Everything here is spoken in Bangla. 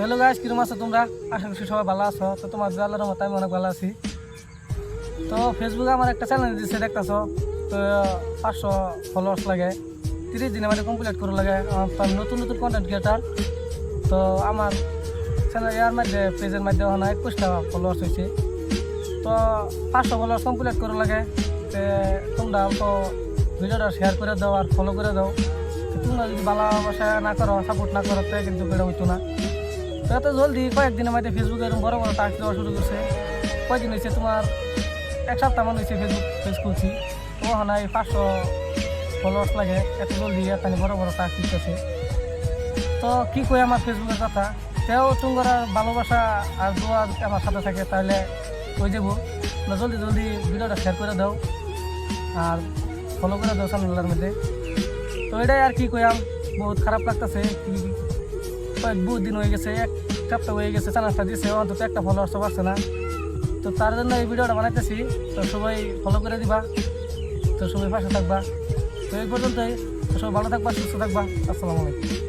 হ্যালো গাইস, কিরকম আছো তোমরা? আশা করছি সবাই ভালো আছো। তো তোমার আল্লাহর রহমতে আমি অনেক ভালো আছি। তো ফেসবুকে আমার একটা চ্যানেল দিচ্ছে, দেখতেছো তো 500 ফলোয়ার্স লাগে, 30 দিনে মানে কমপ্লিট করে লাগে। তো আমি নতুন নতুন কন্টেন্ট ক্রিয়েটার। তো আমার চ্যানেল ইয়ার মধ্যে পেজের মধ্যে ওখানে 21টা ফলোয়ার্স হয়েছে। তো 500 ফলোয়ার্স কমপ্লিট করে লাগে। তো তোমরা অল্প ভিডিওটা শেয়ার করে দাও আর ফলো করে দাও। তো তোমরা যদি ভালোবাসা না করো, সাপোর্ট না করো, তো কিন্তু এটা হইতো না। তো এত জলদি কয়েকদিনের মধ্যে ফেসবুকে এরকম বড় বড় টাস্ক দেওয়া শুরু করছে। কয়েকদিন হয়েছে, তোমার এক সপ্তাহ মনে হয়েছে ফেসবুক পেজ খুলছি। তো ওখানে 500 ফলোয়ার্স লাগে, এত জলদি এত বড় বড় টাস্ক দিতেছে। তো কী কই আমার ফেসবুকের কথা, তেও তোমার ভালোবাসা আর দোয়া আমার সাথে থাকে, তাহলে ওই যাবো। জলদি জলদি ভিডিওটা শেয়ার করে দাও আর ফলো করে দাও চ্যানেলের মধ্যে। তো এটাই আর কি কইয়াম, বহুত খারাপ লাগতেছে। বহুত দিন হয়ে গেছে, এক সপ্তাহ হয়ে গেছে চ্যানেলটা দিছে, অন্তত একটা ফলোয়ার্স পাচ্ছে না। তো তার জন্য এই ভিডিওটা বানাইতেছি। তো সবাই ফলো করে দিবা, তো সবাই পাশে থাকবা। তো এই পর্যন্তই। সবাই ভালো থাকবা, সুস্থ থাকবা। আসসালামু আলাইকুম।